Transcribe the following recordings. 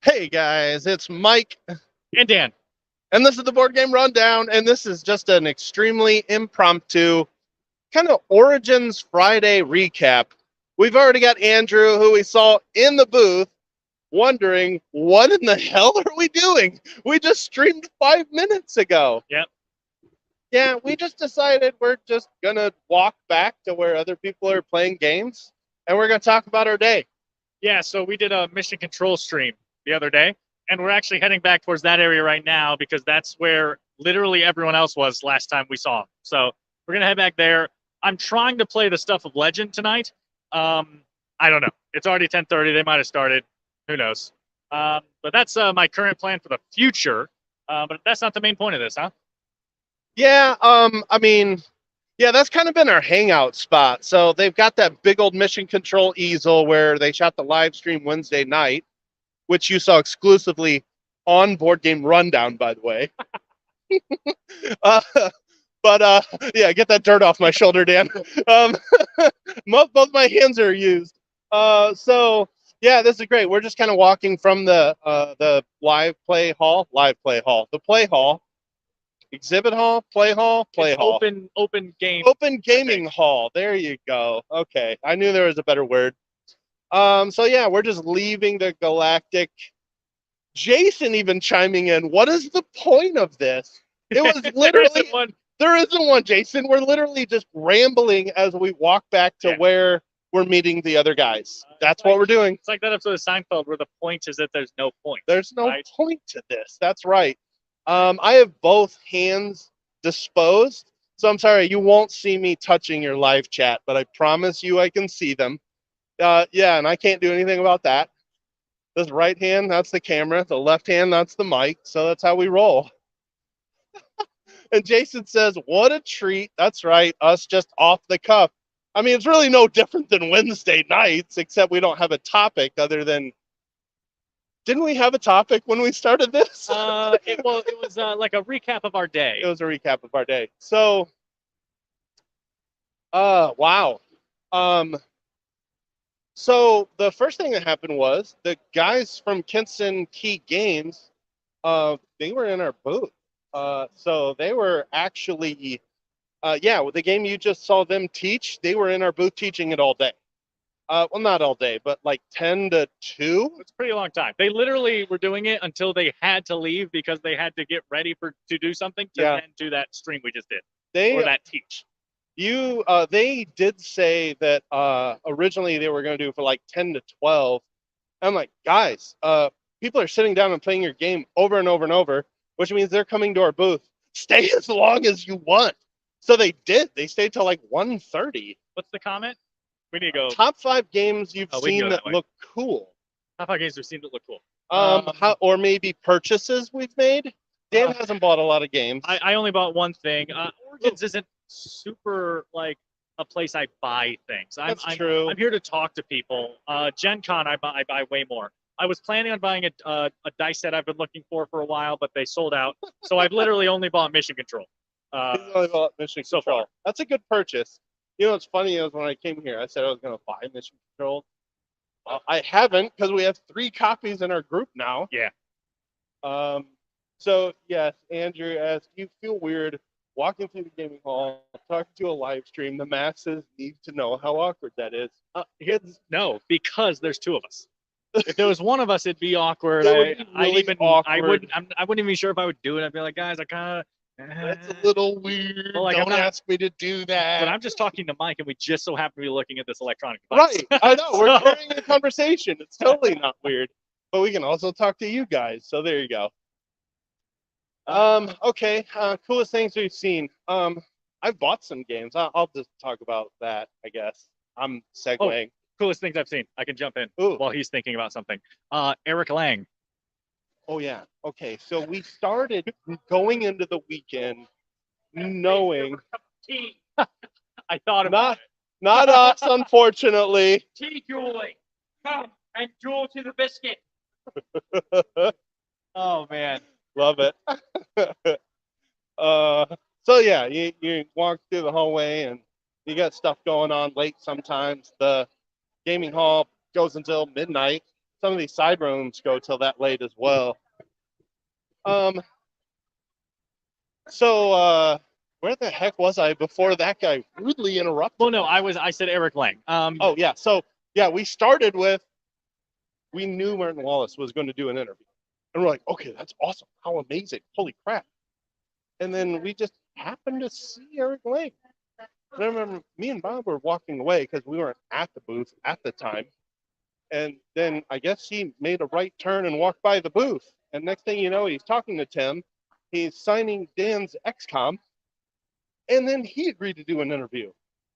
Hey guys, it's Mike, And Dan. and this is the Board Game Rundown, and this is just an extremely impromptu kind of Origins Friday recap. We've already got Andrew, who we saw in the booth, wondering what in the hell are we doing? We just streamed 5 minutes ago. Yep. Yeah, we just decided we're just gonna walk back to where other people are playing games, and we're gonna talk about our day. Yeah, so we did a mission control stream the other day, and we're actually heading back towards that area right now because that's where literally everyone else was last time we saw them. So we're gonna head back there. I'm trying to play the stuff of Legend tonight. I don't know. It's already 10:30. They might have started. Who knows? But that's my current plan for the future. But that's not the main point of this, huh? Yeah, yeah, that's kind of been our hangout spot. So they've got that big old mission control easel where they shot the live stream Wednesday night, which you saw exclusively on Board Game Rundown, by the way. uh, but yeah, get that dirt off my shoulder, Dan. Um, both my hands are used. So yeah, this is great. We're just kind of walking from the the play hall, exhibit hall, play It's hall. open game. Open gaming hall. There you go. Okay, I knew there was a better word. So yeah, we're just leaving the Galactic. Jason even chiming in. What is the point of this? It was literally there isn't one, Jason. We're literally just rambling as we walk back to where we're meeting the other guys. That's what we're doing. It's like that episode of Seinfeld where the point is that there's no point. There's no point to this. That's right. I have both hands disposed. So I'm sorry, you won't see me touching your live chat, but I promise you I can see them. Yeah, and I can't do anything about that. This right hand, that's the camera. The left hand, that's the mic. So that's how we roll. And Jason says, what a treat. That's right, us just off the cuff. I mean, it's really no different than Wednesday nights, except we don't have a topic other than. Didn't we have a topic when we started this? It was like a recap of our day. It was a recap of our day. So, wow. So the first thing that happened was the guys from Kinston Key Games, they were in our booth. So they were actually, yeah, with the game you just saw them teach, they were in our booth teaching it all day. Well, not all day, but like 10 to 2. It's a pretty long time. They literally were doing it until they had to leave because they had to get ready to do something to then do that stream we just did. Or that teach. They did say that originally they were going to do for like 10 to 12. I'm like, guys, people are sitting down and playing your game over and over and over, which means they're coming to our booth. Stay as long as you want. So they did. They stayed till like 1:30. What's the comment? We need to go. Top 5 games you've seen that look cool. Top 5 games we've seen that look cool. Or maybe purchases we've made. Dan hasn't bought a lot of games. I only bought one thing. Origins isn't super like a place I buy things. That's true. I'm here to talk to people. Gen Con, I buy way more. I was planning on buying a dice set I've been looking for a while, but they sold out. So I've literally only bought Mission Control. He's only bought Mission Control. Far. That's a good purchase. You know what's funny is when I came here, I said I was going to buy Mission Control. I haven't because we have 3 copies in our group now. Yeah. So yes, Andrew asked, "Do you feel weird walking through the gaming hall, talking to a live stream? The masses need to know how awkward that is." No, because there's 2 of us. If there was one of us, it'd be awkward. I wouldn't even be sure if I would do it. I'd be like, guys, I kind of. That's a little weird. Well, don't ask me to do that. But I'm just talking to Mike, and we just so happen to be looking at this electronic device. Right, I know. We're carrying a conversation. It's totally not weird. But we can also talk to you guys. So there you go. Okay. Coolest things we've seen. I've bought some games. I'll just talk about that, I guess. I'm segueing. Oh, coolest things I've seen. I can jump in while he's thinking about something. Eric Lang. Oh, yeah. Okay. So we started going into the weekend knowing. I thought about it. Not us, unfortunately. Tea, Julie. Come and Jewel to the biscuit. Oh, man. Love it. So, yeah, you walk through the hallway and you got stuff going on late sometimes. The gaming hall goes until midnight. some of these side rooms go till that late as well. So where the heck was I before that guy rudely interrupted? Well, no, I said Eric Lang. Oh yeah. So yeah, we started with we knew Martin Wallace was going to do an interview, and we're like, okay, that's awesome. How amazing! Holy crap! And then we just happened to see Eric Lang. And I remember me and Bob were walking away because we weren't at the booth at the time. And then I guess he made a right turn and walked by the booth. And next thing you know, he's talking to Tim. He's signing Dan's XCOM. And then he agreed to do an interview.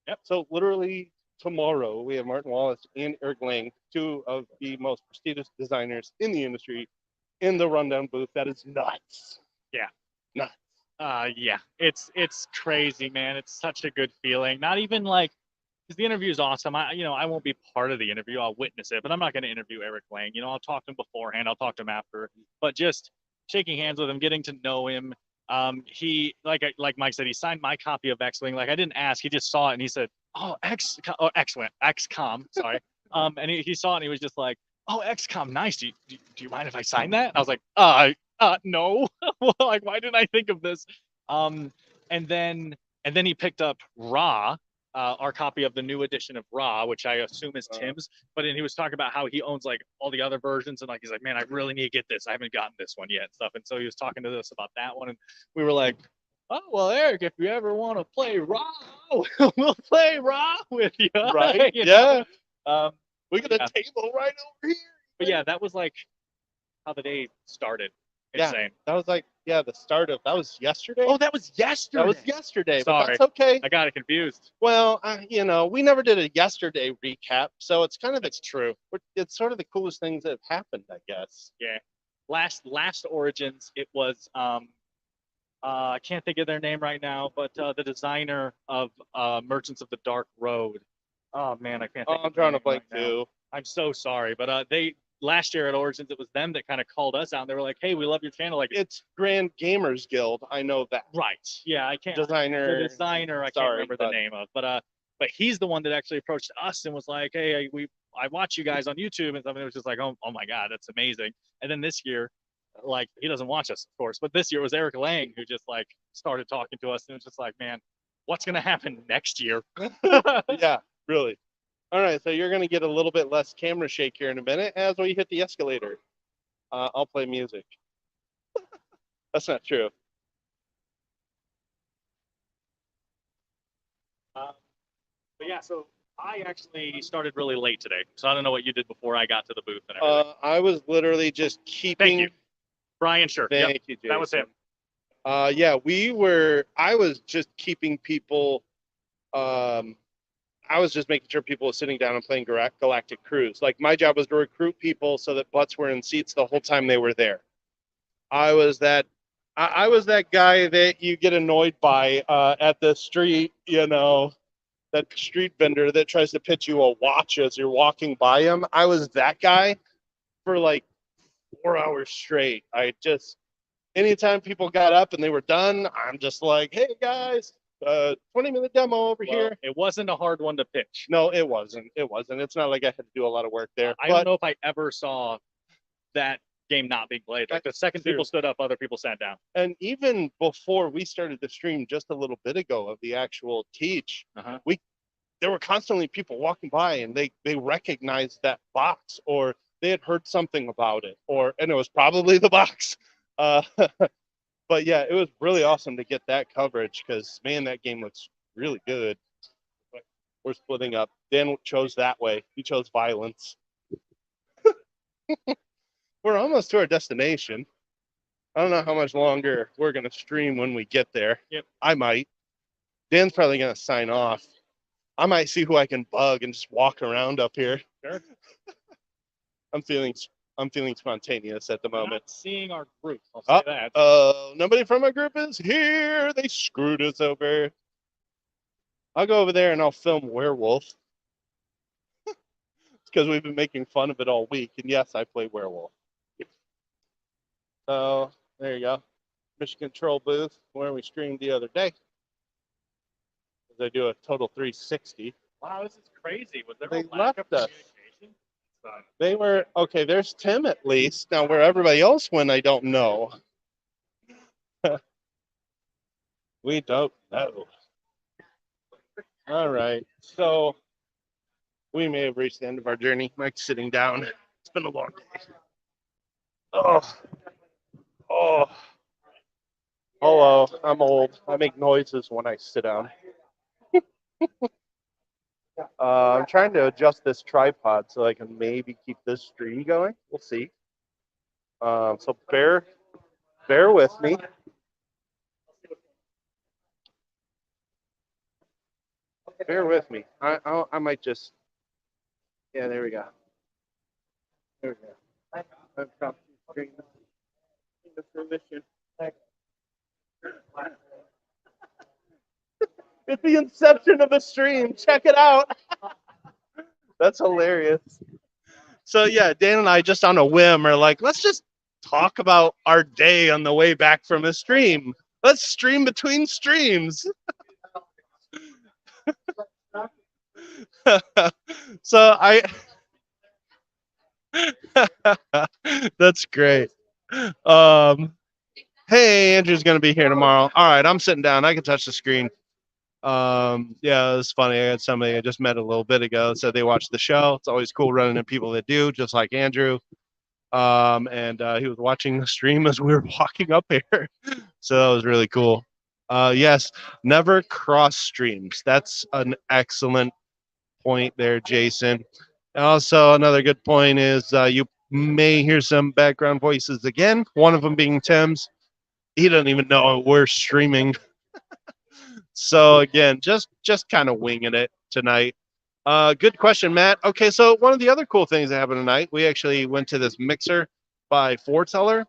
Yep. So literally tomorrow, we have Martin Wallace and Eric Lang, two of the most prestigious designers in the industry, in the Rundown booth. That is nuts. Yeah. Nuts. Yeah, it's crazy, man. It's such a good feeling. Not even like, because the interview is awesome. I won't be part of the interview. I'll witness it, but I'm not going to interview Eric Lang. I'll talk to him beforehand. I'll talk to him after. But just shaking hands with him, getting to know him. He like Mike said, he signed my copy of X-Wing. Like I didn't ask, he just saw it and he said, "Oh, XCOM." Sorry. And he saw it and he was just like, "Oh, XCOM, nice. Do you mind if I sign that?" And I was like, no. Like, why didn't I think of this? And then he picked up Ra, our copy of the new edition of Ra, which I assume is Tim's. But then he was talking about how he owns like all the other versions, and like he's like, man, I really need to get this. I haven't gotten this one yet, and stuff. And so he was talking to us about that one, and we were like, "Oh well, Eric, if you ever want to play Ra, we'll play Ra with you." Right? Yeah. We got a table right over here. But yeah, that was like how the day started. Insane. That was like, the start of, that was yesterday? Oh, that was yesterday. That was yesterday, but Sorry. that's okay. I got it confused. Well, we never did a yesterday recap, so it's kind of, That's true. it's sort of the coolest things that have happened, I guess. Yeah. Last Origins, it was I can't think of their name right now, but the designer of Merchants of the Dark Road. Oh man, I can't think. I'm drawing a blank right now. too. I'm so sorry, but they last year at Origins, it was them that kind of called us out. They were like, "Hey, we love your channel." Like, it's Grand Gamers Guild. I know that. Right. Yeah, I can't. Designer. The designer, I can't remember the name of, but he's the one that actually approached us and was like, "Hey, I watch you guys on YouTube," and something. It was just like, "Oh my God, that's amazing." And then this year, like, he doesn't watch us, of course, but this year it was Eric Lang who just like started talking to us, and it was just like, man, what's gonna happen next year? Yeah, really. All right, so you're going to get a little bit less camera shake here in a minute as we hit the escalator. I'll play music. That's not true. But yeah, so I actually started really late today, so I don't know what you did before I got to the booth and everything. I was literally just keeping. Thank you, Brian. Sure. Thank you, Jason. That was him. I was just keeping people. I was just making sure people were sitting down and playing Galactic Cruise. Like, my job was to recruit people so that butts were in seats the whole time they were there. I was that guy that you get annoyed by at the street, that street vendor that tries to pitch you a watch as you're walking by him. I was that guy for like 4 hours straight. Anytime people got up and they were done, I'm just like, "Hey guys, 20-minute demo over here." It wasn't a hard one to pitch. No, it wasn't. It's not like I had to do a lot of work there. I don't know if I ever saw that game not being played. Like, the second people stood up, other people sat down. And even before we started the stream just a little bit ago of the actual teach, there were constantly people walking by and they recognized that box, or they had heard something about it, and it was probably the box. But yeah, it was really awesome to get that coverage because, man, that game looks really good. We're splitting up. Dan chose that way. He chose violence. We're almost to our destination. I don't know how much longer we're going to stream when we get there. Yep. I might. Dan's probably going to sign off. I might see who I can bug and just walk around up here. Sure. I'm feeling spontaneous at the moment. Not seeing our group. I'll say that. Nobody from our group is here. They screwed us over. I'll go over there and I'll film Werewolf. Because we've been making fun of it all week. And yes, I play Werewolf. So there you go. Mission Control booth where we streamed the other day. They do a total 360. Wow, this is crazy. Was there They a lack of left us. communication? They were okay. There's Tim at least. Now where everybody else went, I don't know. We don't know. All right. So we may have reached the end of our journey. Mike's sitting down. It's been a long day. Oh, oh. Hello. I'm old. I make noises when I sit down. I'm trying to adjust this tripod so I can maybe keep this stream going. We'll see. So bear with me. Bear with me. I might just. Yeah, there we go. There we go. I've got the stream into fruition. It's the inception of a stream. Check it out. That's hilarious. So yeah, Dan and I just on a whim are like, let's just talk about our day on the way back from a stream. Let's stream between streams. So that's great. Hey, Andrew's gonna be here tomorrow. All right, I'm sitting down. I can touch the screen. Yeah, it was funny. I had somebody I just met a little bit ago said they watched the show. It's always cool running into people that do, just like Andrew. And he was watching the stream as we were walking up here, so that was really cool. Yes, never cross streams. That's an excellent point there, Jason. Also, another good point is you may hear some background voices again. One of them being Tim's. He doesn't even know we're streaming. So again, just kind of winging it tonight. Good question, Matt. Okay, so one of the other cool things that happened tonight, we actually went to this mixer by Foreteller.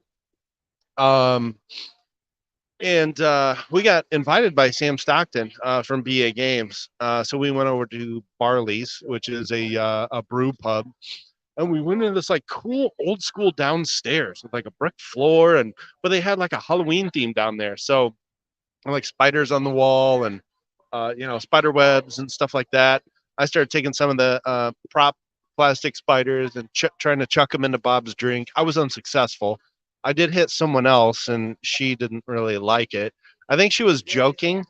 And we got invited by Sam Stockton from BA Games. So we went over to Barley's, which is a brew pub. And we went into this like cool old school downstairs with like a brick floor, but they had like a Halloween theme down there. So like spiders on the wall and spider webs and stuff like that. I started taking some of the prop plastic spiders and trying to chuck them into Bob's drink. I was unsuccessful. I did hit someone else and she didn't really like it. I think she was joking,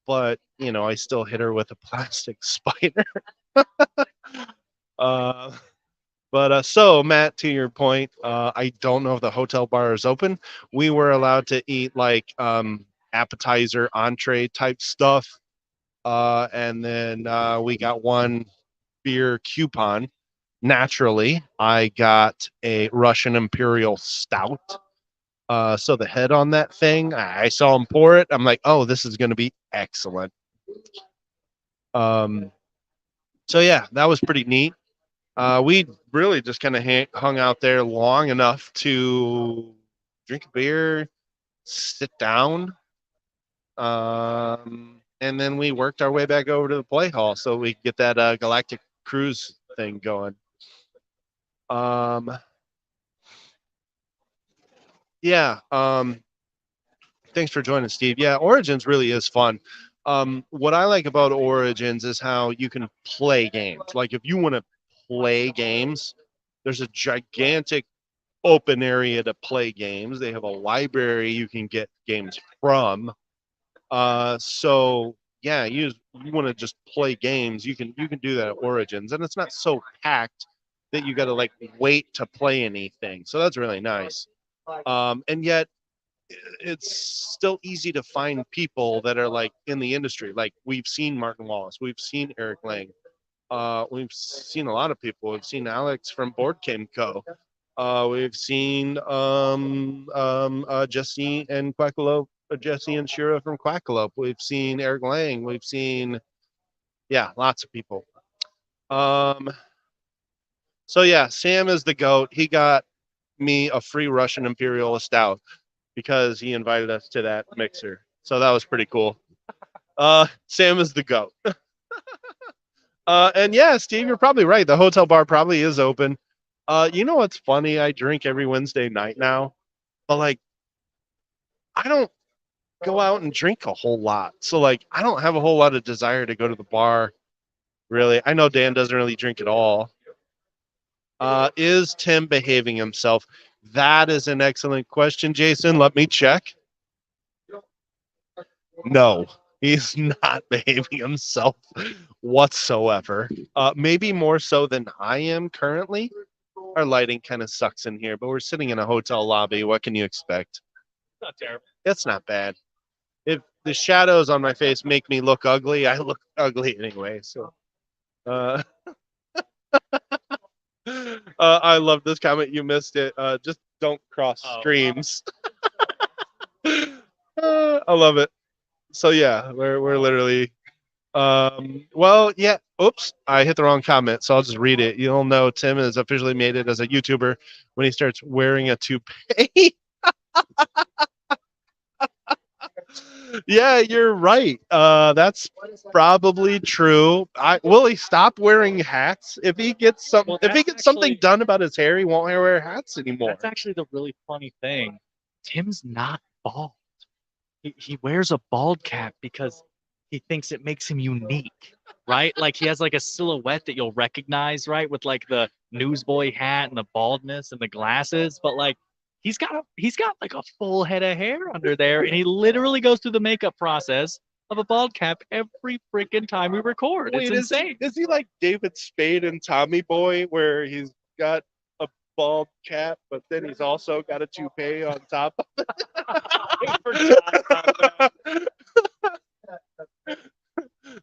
but I still hit her with a plastic spider. So Matt, to your point, I don't know if the hotel bar is open. We were allowed to eat like appetizer, entree type stuff. And then we got one beer coupon. Naturally, I got a Russian Imperial Stout. So the head on that thing, I saw him pour it. I'm like, oh, this is going to be excellent. So yeah, that was pretty neat. We really just kind of hung out there long enough to drink a beer, sit down, and then we worked our way back over to the play hall so we could get that Galactic Cruise thing going. Yeah. Thanks for joining, Steve. Yeah, Origins really is fun. What I like about Origins is how you can play games. Like if you want to play games, there's a gigantic open area to play games. They have a library you can get games from. So yeah, you want to just play games, you can do that at Origins, and it's not so packed that you got to like wait to play anything. So that's really nice. And yet it's still easy to find people that are like in the industry. Like we've seen Martin Wallace, we've seen Eric Lang, we've seen a lot of people. We've seen Alex from Board Game Co. We've seen Jesse and Quackalope, Jesse and Shira from Quackalope. We've seen Eric Lang. We've seen, lots of people. So yeah, Sam is the GOAT. He got me a free Russian Imperial Stout because he invited us to that mixer. So that was pretty cool. Sam is the GOAT. And yeah, Steve, you're probably right. The hotel bar probably is open. You know what's funny? I drink every Wednesday night now, but like, I don't go out and drink a whole lot. So like, I don't have a whole lot of desire to go to the bar. Really, I know Dan doesn't really drink at all. Is Tim behaving himself? That is an excellent question, Jason. Let me check. No, he's not behaving himself whatsoever. Maybe more so than I am currently. Our lighting kind of sucks in here, but we're sitting in a hotel lobby. What can you expect? Not terrible. It's not bad. If the shadows on my face make me look ugly, I look ugly anyway. So, uh, I love this comment. You missed it. Just don't cross Oh. streams. I love it. So yeah, we're literally. Well, yeah. Oops, I hit the wrong comment, so I'll just read it. You'll know Tim has officially made it as a YouTuber when he starts wearing a toupee. Yeah, you're right. That's probably true. Will he stop wearing hats if he gets some? Well, if he that's gets something actually- done about his hair, he won't wear hats anymore. That's actually the really funny thing. Tim's not bald. He wears a bald cap because he thinks it makes him unique, right? Like he has like a silhouette that you'll recognize, right? With like the newsboy hat and the baldness and the glasses, but like he's got like a full head of hair under there, and he literally goes through the makeup process of a bald cap every freaking time we record. Wait, It's insane. Is he like David Spade and Tommy Boy, where he's got a bald cap, but then he's also got a toupee on top of it?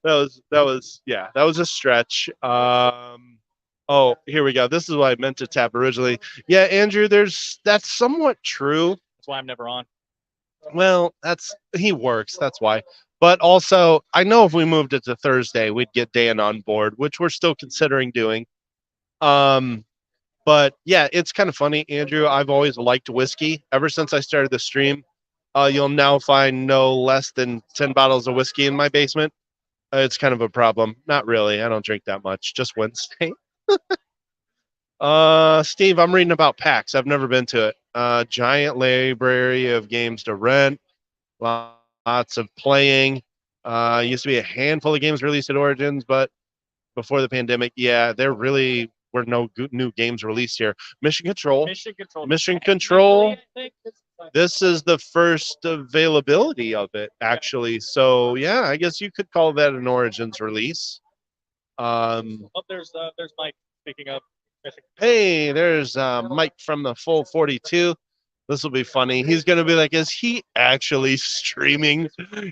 That was a stretch. Oh, here we go. This is what I meant to tap originally. Yeah, Andrew, that's somewhat true. That's why I'm never on. Well, he works, that's why. But also, I know if we moved it to Thursday, we'd get Dan on board, which we're still considering doing. But yeah, it's kind of funny, Andrew. I've always liked whiskey ever since I started the stream. You'll now find no less than 10 bottles of whiskey in my basement. It's kind of a problem. Not really. I don't drink that much. Just Wednesday. Steve, I'm reading about PAX. I've never been to it. Giant library of games to rent. Lots of playing. Used to be a handful of games released at Origins, but before the pandemic, yeah, there really were no new games released here. Mission Control. Mission Control. This is the first availability of it, actually. So yeah, I guess you could call that an Origins release. Oh, there's Mike. Speaking of Mission Hey, there's Mike from the Full 42. This will be funny. He's going to be like, is he actually streaming?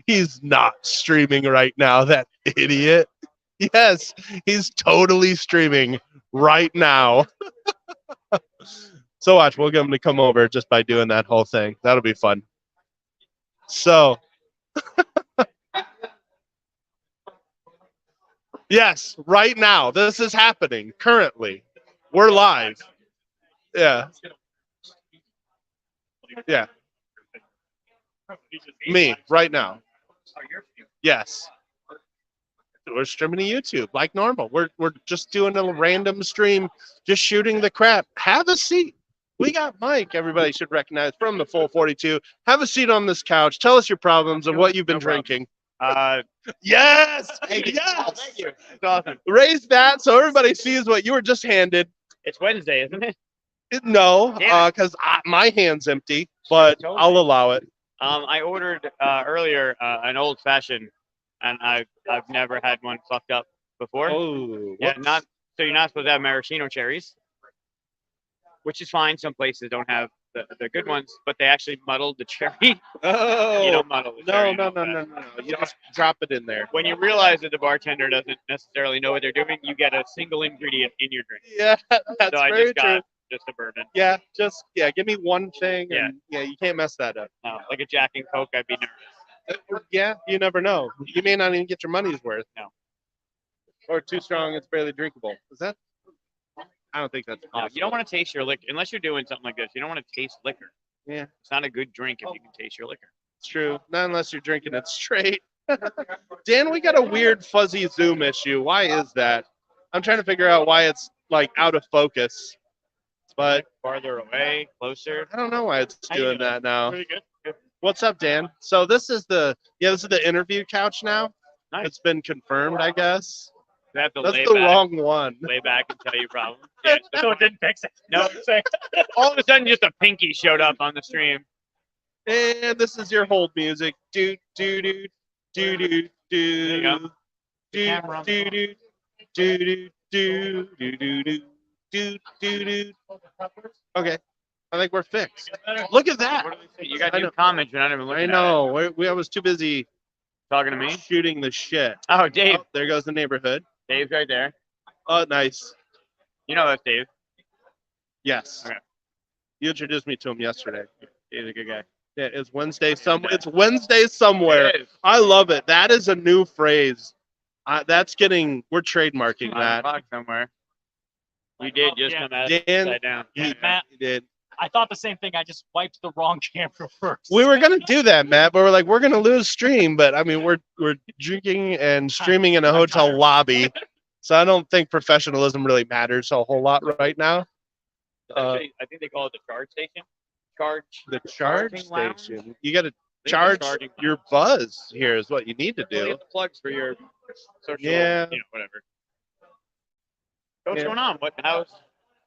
He's not streaming right now, that idiot. Yes, he's totally streaming right now. So watch, we'll get him to come over just by doing that whole thing. That'll be fun. So, yes, right now, this is happening currently. We're live. Yeah. Yeah. Me, right now. Yes. We're streaming to YouTube like normal. We're just doing a random stream, just shooting the crap. Have a seat. We got Mike, everybody should recognize, from the Full 42. Have a seat on this couch. Tell us your problems and what you've been drinking. Yes! Yes! Thank you. It's awesome. Raise that so everybody sees what you were just handed. It's Wednesday, isn't it? No, Damn because my hand's empty, but Totally. I'll allow it. I ordered earlier an old fashioned, and I've never had one fucked up before. Oh, Yeah, whoops. so you're not supposed to have maraschino cherries, which is fine. Some places don't have the good ones, but they actually muddled the cherry. Oh, You don't muddle the no, cherry. no, no, no, no, no. You just drop it in there. When you realize that the bartender doesn't necessarily know what they're doing, you get a single ingredient in your drink. Yeah, that's So I very just true. got just a bourbon. Yeah, give me one thing, Yeah. and yeah, you can't mess that up. No, like a Jack and Coke, I'd be nervous. Yeah, you never know. You may not even get your money's worth. No. Or too strong, it's barely drinkable. Is that? I don't think that's No, possible. you don't want to taste your liquor unless you're doing something like this. You don't want to taste liquor. Yeah, It's not a good drink if you can taste your liquor. it's true. Not unless you're drinking it straight. Dan, we got a weird fuzzy zoom issue. Why is that? I'm trying to figure out why it's like out of focus. But Farther away, closer. I don't know why it's How you doing doing? that now. Pretty good. Good. What's up, Dan? So this is the interview couch now. Nice. It's been confirmed, I guess. I have to That's lay the back, wrong one. lay back and tell you problems. Yeah, it's So it didn't fix it. No. all of a sudden, just a pinky showed up on the stream. And this is your hold music. Do do do do do do. There you go. Do camera on the do do do do do do do do do do. Okay, I think we're fixed. Look at that. What do they say? You got I new know. comments. You're not even looking I know. I was too busy at it. Talking to me? shooting the shit. Oh, Dave. Oh, there goes the neighborhood. Dave's right there. Oh, nice. You know that's Dave. Yes. Okay. You introduced me to him yesterday. Dave's a good guy. Yeah, it's Wednesday It's Wednesday somewhere. It is. I love it. That is a new phrase. We're trademarking On the that. clock somewhere. You did just Yeah. come out Dan, upside down. Yeah, Matt, he did. I thought the same thing. I just wiped the wrong camera first. We were gonna do that, Matt, but we're like, we're gonna lose stream. But I mean, we're drinking and streaming in a I'm hotel tired. lobby, so I don't think professionalism really matters a whole lot right now. Actually, I think they call it the charge station. Charge. The charge charging lounge? station. You got to I think it's charge charging your buzz. Here is what you need to Well, you do. have the plugs for your social. Yeah. Whatever. What's Yeah. going on? I'm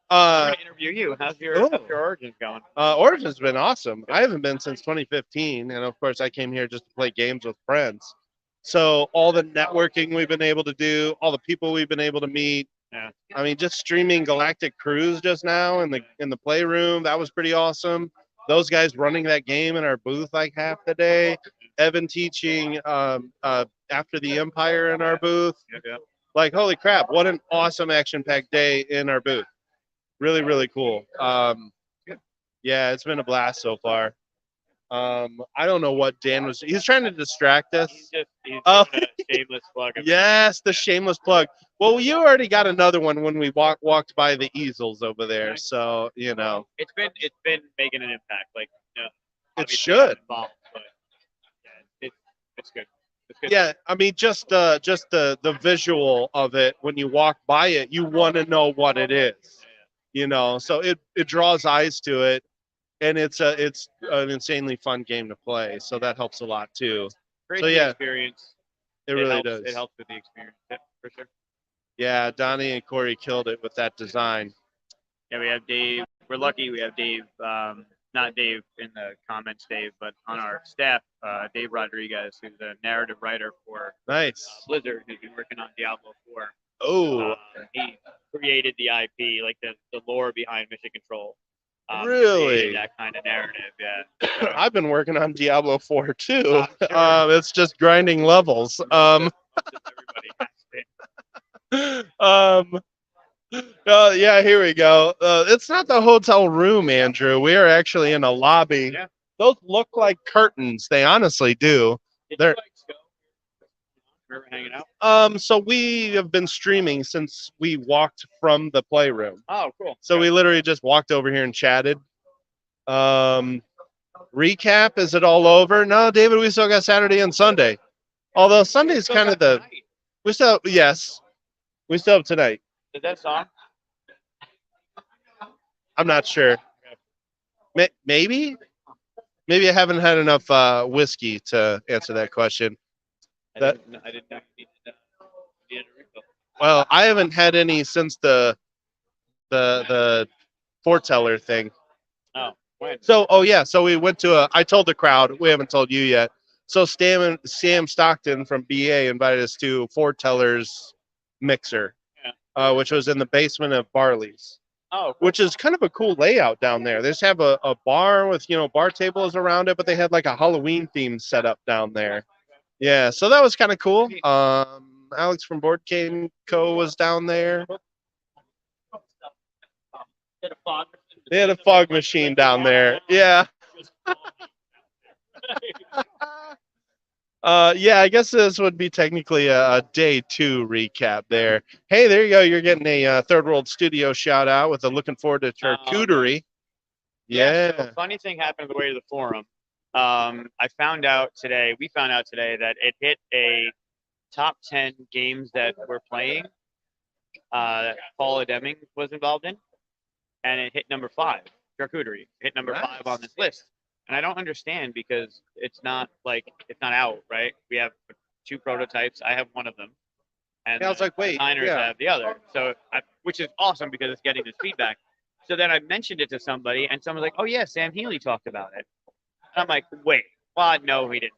Uh, gonna interview you. How's your oh. Origins going? Origin's been awesome. I haven't been since 2015, and of course, I came here just to play games with friends. So all the networking we've been able to do, all the people we've been able to meet. Yeah. I mean, just streaming Galactic Cruise just now in the playroom, that was pretty awesome. Those guys running that game in our booth like half the day. Evan teaching After the Empire in our booth. Yeah. Like, holy crap, what an awesome action-packed day in our booth. Really, really cool. Yeah, it's been a blast so far. I don't know what Dan he's trying to distract us. He's Oh. doing a shameless plug. Yes, the shameless plug. Well, you already got another one when we walked by the easels over there. So, It's been making an impact. Like, it obviously should. I'm involved, but yeah, it's good. It's good. Yeah, I mean, just the visual of it, when you walk by it, you want to know what it is. So it draws eyes to it, and it's an insanely fun game to play. So that helps a lot too. Great So, yeah, experience. It really helps, does. It helps with the experience, yeah, for sure. Yeah, Donnie and Corey killed it with that design. Yeah, we have Dave. We're lucky we have Dave. Not Dave in the comments, Dave, but on our staff, Dave Rodriguez, who's a narrative writer for Nice. Blizzard, who's been working on Diablo 4. Oh, He created the IP, like the lore behind Mission Control. Really? Created that kind of narrative, yeah. I've been working on Diablo 4 too. Oh, sure. It's just grinding levels. Everybody has to. Yeah, here we go. It's not the hotel room, Andrew. We are actually in a lobby. Yeah. Those look like curtains. They honestly do. Did They're- you guys go? Remember hanging out? So we have been streaming since we walked from the playroom. Oh, cool. So we literally just walked over here and chatted. Recap, is it all over? No, David, we still got Saturday and Sunday. Although Sunday's kind of we still have tonight. Did that song? I'm not sure. Maybe I haven't had enough whiskey to answer that question. I didn't know you needed a refill. Well, I haven't had any since the foreteller thing. Oh, when? So, so we went to I told the crowd, we haven't told you yet. So Sam Stockton from BA invited us to Foreteller's Mixer, which was in the basement of Barley's, Oh, cool. which is kind of a cool layout down there. They just have a bar with, bar tables around it, but they had like a Halloween theme set up down there. Yeah, so that was kind of cool. Alex from Board Game Co. was down there. They had a fog machine down there. Yeah. Yeah, I guess this would be technically a day 2 recap there. Hey, there you go. You're getting a Third World Studio shout out with a looking forward to charcuterie. So Yeah. funny thing happened on the way to the forum. We found out today that it hit a top 10 games that we're playing. That Paula Deming was involved in, and it hit number 5. Charcuterie hit number 5 on this list, and I don't understand because it's not out, right? We have 2 prototypes. I have one of them. and Yeah, I was the like, wait, designers yeah. have the other. So, which is awesome because it's getting this feedback. So then I mentioned it to somebody, and someone's like, "Oh yeah, Sam Healy talked about it." And I'm like, "Wait, well, no, he didn't."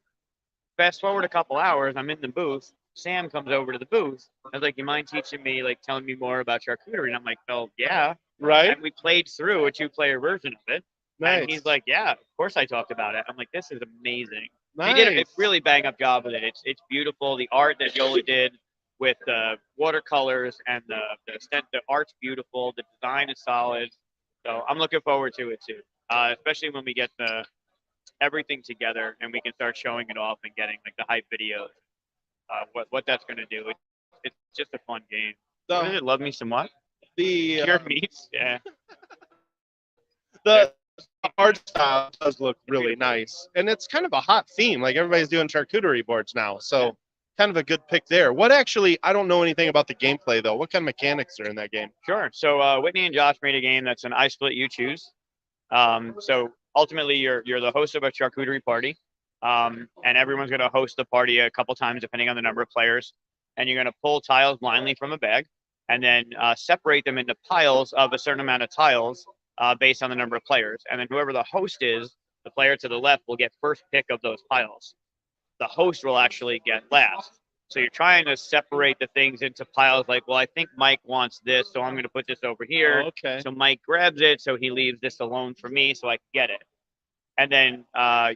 Fast forward a couple hours, I'm in the booth. Sam comes over to the booth. I was like, "You mind teaching me, like, telling me more about charcuterie?" And I'm like, "Oh yeah." Right? And we played through a 2-player version of it. Nice. And he's like, "Yeah, of course I talked about it." I'm like, "This is amazing." nice. He did a really bang up job with it. It's beautiful. The art that Yola did with the watercolors and the art's beautiful. The design is solid. So I'm looking forward to it too. Especially when we get everything together and we can start showing it off and getting like the hype videos. What that's gonna do. It's just a fun game. What is The it? Love me some what? the Pure meats. Yeah. the art style does look really nice, and it's kind of a hot theme. Like everybody's doing charcuterie boards now, so kind of a good pick there. What actually? I don't know anything about the gameplay though. What kind of mechanics are in that game? Sure. So Whitney and Josh made a game that's an I split you choose. So ultimately, you're the host of a charcuterie party, and everyone's going to host the party a couple times depending on the number of players. And you're going to pull tiles blindly from a bag, and then separate them into piles of a certain amount of tiles based on the number of players. And then whoever the host is, the player to the left will get first pick of those piles. The host will actually get last. So you're trying to separate the things into piles like, well, I think Mike wants this, so I'm going to put this over here. Oh, okay. So Mike grabs it, so he leaves this alone for me so I can get it. And then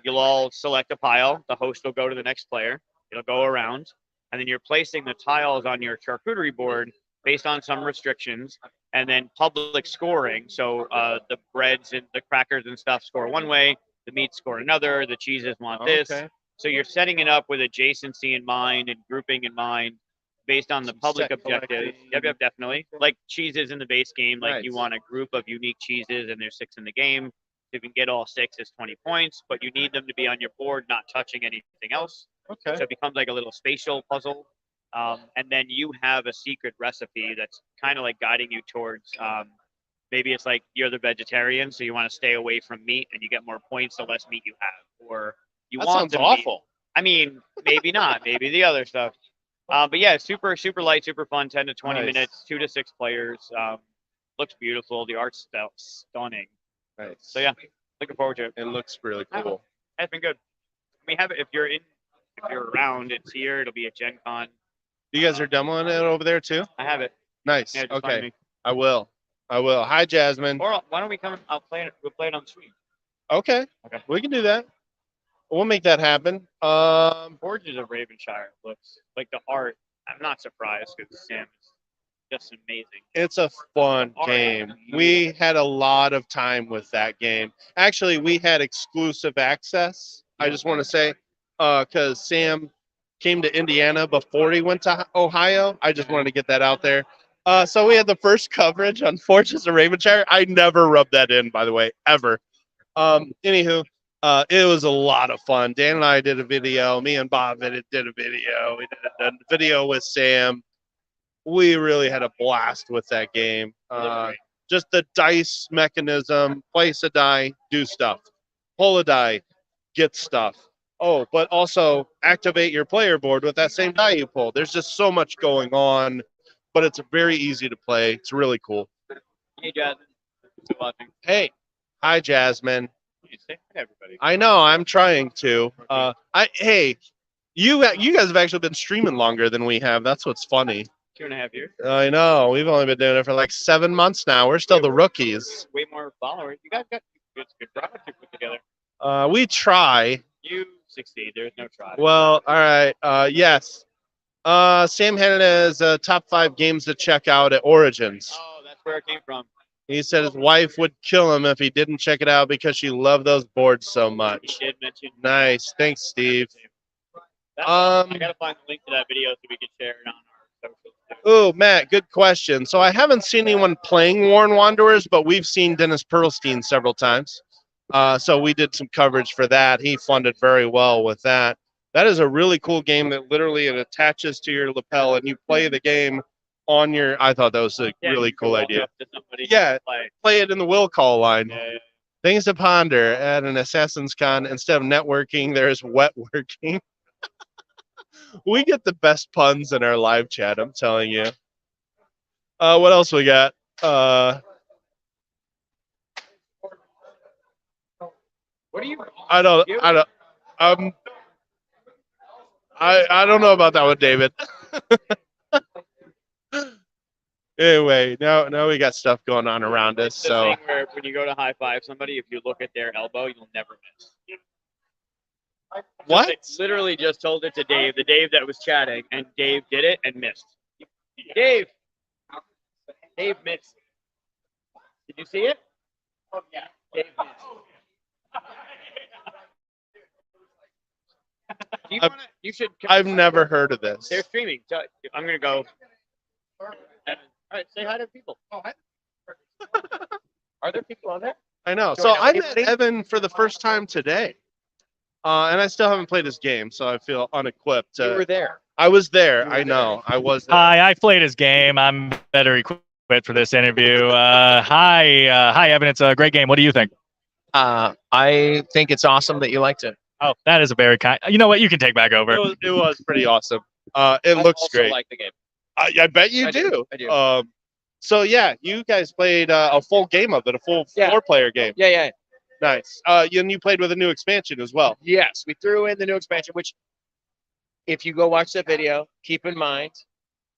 you'll all select a pile. The host will go to the next player. It'll go around. And then you're placing the tiles on your charcuterie board based on some restrictions and then public scoring. So the breads and the crackers and stuff score one way, the meats score another, the cheeses want this. Okay. So you're setting it up with adjacency in mind and grouping in mind based on the Some public set objectives. collecting. Yep, definitely. Like cheeses in the base game, like you Nice. want a group of unique cheeses and there's 6 in the game. If you can get all 6, it's 20 points, but you need them to be on your board, not touching anything else. Okay. So it becomes like a little spatial puzzle. And then you have a secret recipe that's kind of like guiding you towards maybe it's like you're the vegetarian, so you want to stay away from meat and you get more points the less meat you have. Or you That want sounds the meat. awful. I mean, maybe not. Maybe the other stuff. But yeah, super light, super fun. 10 to 20 Nice. minutes, 2 to 6 players. Looks beautiful. The art's stunning. Nice. So yeah, looking forward to it. It looks really cool. It's been good. We have it if you're around. It's here. It'll be at Gen Con. You guys are demoing it over there too? I have it. Nice. Yeah, just find Okay. me. I will. Hi, Jasmine. Or why don't we come? I'll play it. We'll play it on the stream. Okay. Okay. We can do that. We'll make that happen. Forges of Ravenshire looks like the art. I'm not surprised because Sam is just amazing. It's a fun Art. game. We had a lot of time with that game. Actually, we had exclusive access. I just want to say, because Sam came to Indiana before he went to Ohio. I just wanted to get that out there. So we had the first coverage on Forges of Ravenshire. I never rubbed that in, by the way, ever. Anywho, it was a lot of fun. Dan and I did a video. Me and Bob did a video. We did a video with Sam. We really had a blast with that game. Just the dice mechanism, place a die, do stuff. Pull a die, get stuff. Oh, but also activate your player board with that same die you pulled. There's just so much going on, but it's very easy to play. It's really cool. Hey, Jasmine. Good watching. Hey, hi, Jasmine. You say hi to everybody. I know I'm trying to. Hey, you guys have actually been streaming longer than we have. That's what's funny. 2.5 years. I know. We've only been doing it for like 7 months now. We're still the rookies. Way more followers. You guys got good product you put together. We try. You succeed. There's no try. Well, all right. Yes. Sam had it as top 5 games to check out at Origins. Oh, that's where it came from. He said his wife would kill him if he didn't check it out because she loved those boards so He much. did mention. Nice. Thanks, Steve. I gotta find the link to that video so we can share it on our socials. Oh, Matt, good question. So I haven't seen anyone playing Worn Wanderers, but we've seen Dennis Perlstein several times. So we did some coverage for that. He funded very well with that. That is a really cool game that literally it attaches to your lapel and you play the game on your. I thought that was a Yeah, really you can cool walk idea. up to somebody Yeah. and play. Play it in the will call line. Yeah. Things to ponder at an Assassin's Con. Instead of networking, there's wet working. We get the best puns in our live chat, I'm telling you. What else we got? What do you? I don't um I don't know about that one, David. Anyway, now we got stuff going on around us, It's the so thing where when you go to high five somebody, if you look at their elbow, you'll never miss. what? I literally just told it to Dave, the Dave that was chatting, and Dave did it and missed. Dave missed. Did you see it? Oh yeah, Dave missed. Do you, I've- wanna, you should. I've never heard of this. They're streaming. So I'm gonna go. All right, say hi to people. Oh, hi. Are there people on there? I know. Do So I I know met anybody? Evan for the first time today. And I still haven't played this game, so I feel unequipped. You were there. I was there. You were I know. I was there. Hi, I played his game. I'm better equipped for this interview. Hi, Evan. It's a great game. What do you think? I think it's awesome that you liked it. Oh, that is a very kind. You know what? You can take back over. It was pretty awesome. It I looks also great. like the game. I bet you I do. I do. So yeah, you guys played a full game of it, a full Yeah. 4-player game. Yeah. Nice. And you played with a new expansion as well. Yes, we threw in the new expansion, which, if you go watch that video, keep in mind,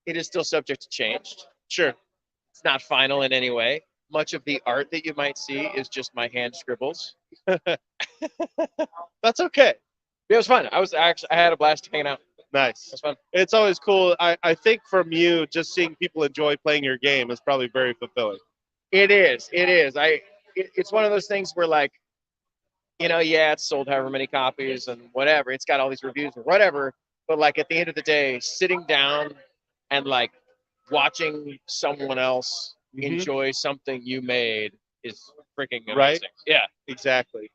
it is still subject to change. Sure. It's not final in any way. Much of the art that you might see is just my hand scribbles. That's okay. It was fun. I had a blast hanging out. It Nice. was fun. It's always cool. I think from you, just seeing people enjoy playing your game is probably very fulfilling. It is. It's one of those things where, like, yeah, it's sold however many copies and whatever. It's got all these reviews or whatever. But, like, at the end of the day, sitting down and, like, watching someone else Mhm. enjoy something you made is freaking amazing. Right? Yeah. Exactly.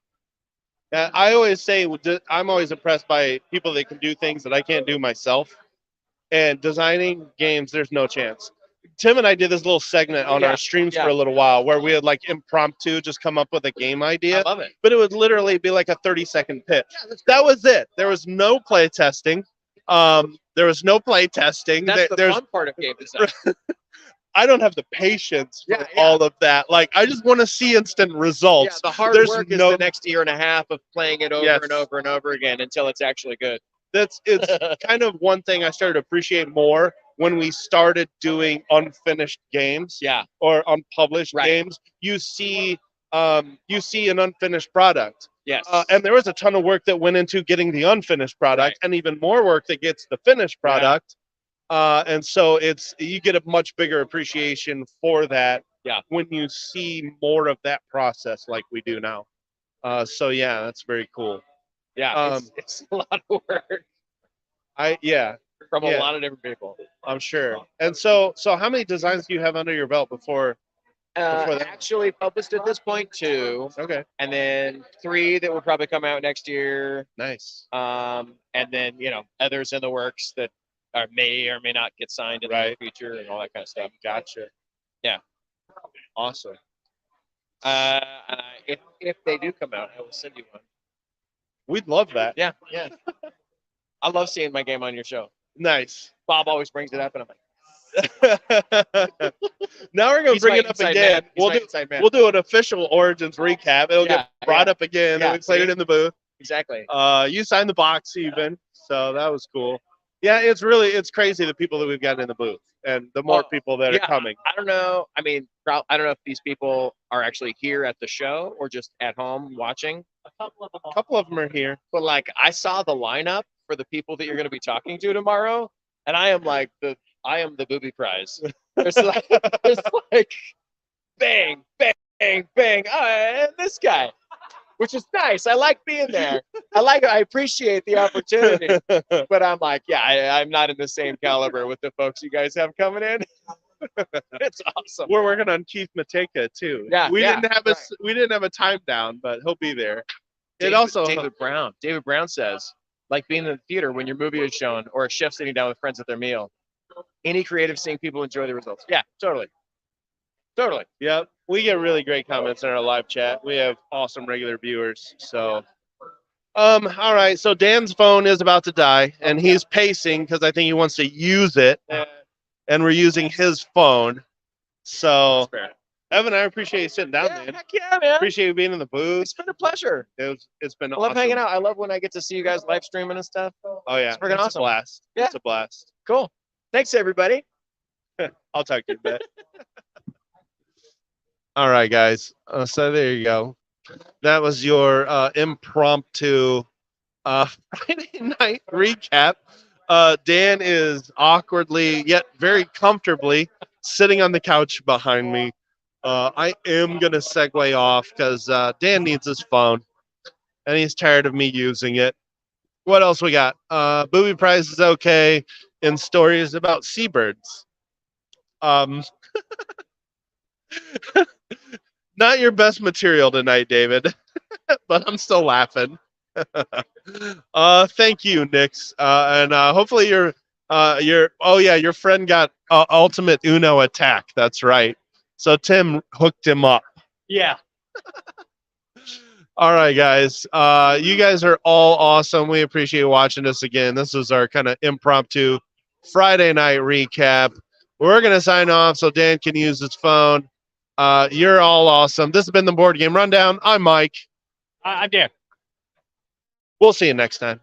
I always say I'm always impressed by people that can do things that I can't do myself. And designing games, there's no chance. Tim and I did this little segment on Yeah, our streams yeah. for a little while where we would like impromptu just come up with a game idea, I love it. but it would literally be like a 30-second pitch. That was it. There was no play testing. There was no play testing. That's the There's fun part of game design. I don't have the patience for Yeah, yeah. all of that. Like I just want to see instant Yeah, results. the hard There's work is no- the next year and a half of playing it over Yes. and over and over again until it's actually good. It's kind of one thing I started to appreciate more when we started doing unfinished games Yeah. or unpublished Right. games. You see an unfinished product, Yes. and there was a ton of work that went into getting the unfinished product, Right. and even more work that gets the finished Yeah. product. And so you get a much bigger appreciation for that. Yeah. When you see more of that process like we do now. So yeah, that's very cool. yeah. It's a lot of work from a Yeah. lot of different people. I'm sure. And so how many designs do you have under your belt before? Before that? Actually published at this point 2, Okay, and then 3 that will probably come out next year. nice. And then others in the works that may or may not get signed in the near Right. future and all that kind of stuff. Gotcha. Yeah. Awesome. And if they do come out, I will send you one. We'd love that. Yeah. I love seeing my game on your show. Nice. Bob always brings it up, and I'm like, Now we're gonna he's bring my it up inside again. man. He's We'll my do inside man. we'll do an official Origins recap. It'll Yeah, get brought yeah. up again. Yeah, And we played see? it in the booth. Exactly. You signed the box even, so that was cool. Yeah, it's crazy the people that we've got in the booth, and the more Oh, people that yeah. are coming. I don't know. I mean, I don't know if these people are actually here at the show or just at home watching. A couple of them are here. But like, I saw the lineup for the people that you're going to be talking to tomorrow, and I am the booby prize. There's like bang, bang, bang. Oh, and this guy, which is nice. I like being there. I appreciate the opportunity. But I'm like, yeah, I'm not in the same caliber with the folks you guys have coming in. It's awesome. We're working on Keith Mateka too. Yeah, we yeah, didn't have we didn't have a time down, but he'll be there. David Brown says, like being in the theater when your movie is shown or a chef sitting down with friends at their meal. Any creative seeing people enjoy the results. Yeah, totally. Yep, we get really great comments in our live chat. We have awesome regular viewers, so All right. So Dan's phone is about to die, and he's pacing because I think he wants to use it, and we're using his phone. So, Fair. Evan, I appreciate you sitting down, Yeah, man. heck yeah, man. Appreciate you being in the booth. It's been a pleasure. It's been I love awesome. hanging out. I love when I get to see you guys live streaming and stuff. Oh yeah, It's freaking it's awesome. a blast. Yeah. It's a blast. Cool. Thanks, everybody. I'll talk to you in a bit. All right, guys. So there you go. That was your impromptu Friday night recap. Dan is awkwardly yet very comfortably sitting on the couch behind me. I am gonna segue off because Dan needs his phone, and he's tired of me using it. What else we got? Booby Prize is okay, and stories about seabirds. Not your best material tonight, David, but I'm still laughing. Thank you, Nix, and hopefully your friend got ultimate Uno attack. That's right. So Tim hooked him up. Yeah. All right, guys. You guys are all awesome. We appreciate watching us again. This is our kind of impromptu Friday night recap. We're gonna sign off so Dan can use his phone. You're all awesome. This has been the Board Game Rundown. I'm Mike. I'm Dan. We'll see you next time.